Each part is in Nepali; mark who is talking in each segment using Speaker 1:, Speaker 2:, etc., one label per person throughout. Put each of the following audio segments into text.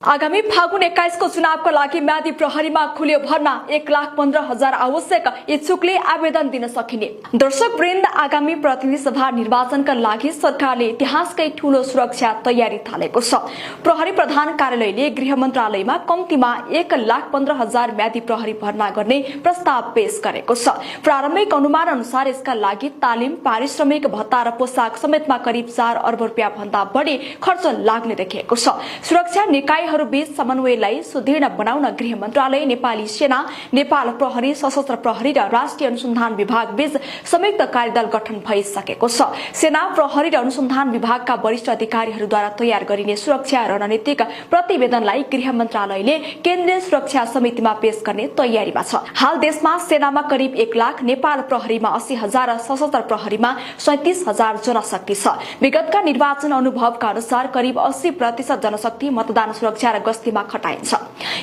Speaker 1: आगामी फागुन 21 को चुनावको लागि म्यादी प्रहरीमा खुल्यो भर्ना 1,15,000 आवश्यक इच्छुकले आवेदन दिन सकिने। दर्शक वृन्द, आगामी प्रतिनिधि सभा निर्वाचनका लागि सरकारले इतिहासकै ठूलो सुरक्षा तयारी थालेको छ। प्रहरी प्रधान कार्यालयले गृह मन्त्रालयमा कम्तीमा 1,15,000 म्यादी प्रहरी भर्ना गर्ने प्रस्ताव पेश गरेको छ। प्रारम्भिक अनुमान अनुसार यसका लागि तालिम, पारिश्रमिक भत्ता र पोसाक समेतमा करिब 4 अर्ब रुपियाँ भन्दा बढी खर्च लाग्ने देखिएको छ। सुरक्षा निकाय बीच समन्वयलाई सुदृढ बनाउन गृह मन्त्रालय, नेपाली सेना, नेपाल प्रहरी, सशस्त्र प्रहरी र राष्ट्रिय अनुसन्धान विभाग बीच संयुक्त कार्यदल गठन भइसकेको छ। सेना, प्रहरी र अनुसन्धान विभागका वरिष्ठ अधिकारीहरूद्वारा तयार गरिने सुरक्षा रणनीतिक प्रतिवेदनलाई गृह मन्त्रालयले केन्द्रीय सुरक्षा समितिमा पेश गर्ने तयारीमा छ। हाल देशमा सेनामा करिब 1 लाख, नेपाल प्रहरीमा 80,000 र सशस्त्र प्रहरीमा 37,000 जनशक्ति छ। विगतका निर्वाचन अनुभवका अनुसार करिब 80% जनशक्ति मतदान सुरक्षा र गस्तीमा खटाइन्छ।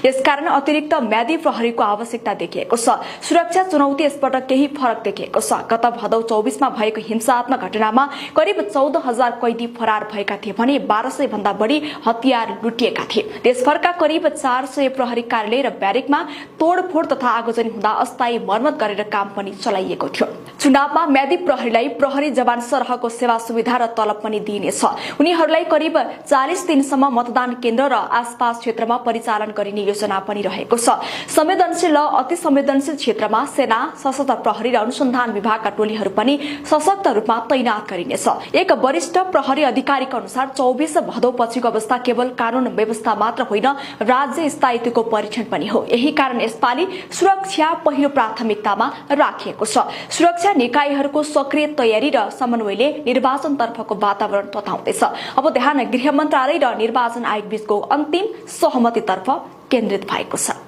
Speaker 1: यसकारण अतिरिक्त म्यादी प्रहरीको आवश्यकता देखिएको छ। सुरक्षा चुनौती यसपटक केही फरक देखिएको छ। गत भदौ 24 मा भएको हिंसात्मक घटनामा करिब 14,000 कैदी फरार भएका थिए भने 1200 भन्दा बढी हतियार लुटिएका थिए। देशभरका करिब 400 प्रहरी कार्यालय र ब्यारेकमा तोडफोड तथा आगोजनी हुँदा अस्थायी मर्मत गरेर काम पनि चलाइएको थियो। चुनावमा म्यादी प्रहरीलाई प्रहरी जवान सरहको सेवा सुविधा र तलब पनि दिइनेछ। उनीहरूलाई करिब 40 दिनसम्म मतदान केन्द्र र आसपास क्षेत्रमा परिचालन गरिने योजना पनि रहेको छ। संवेदनशील र अति संवेदनशील क्षेत्रमा सेना, सशस्त्र प्रहरी र अनुसन्धान विभागका टोलीहरू पनि सशक्त रूपमा तैनात गरिनेछ। एक वरिष्ठ प्रहरी अधिकारीका अनुसार 24 भदौ पछिको अवस्था केवल कानून व्यवस्था मात्र होइन, राज्य स्थायित्वको परीक्षण पनि हो। यही कारण यसपालि सुरक्षा पहिलो प्राथमिकतामा राखिएको छ। सुरक्षा निकायहरूको सक्रिय तयारी र समन्वयले निर्वाचनतर्फको वातावरण तताउँदैछ। अब ध्यान गृह मन्त्रालय र निर्वाचन आयोग बीचको अन्तिम सहमतितर्फ केन्द्रित भएको छ।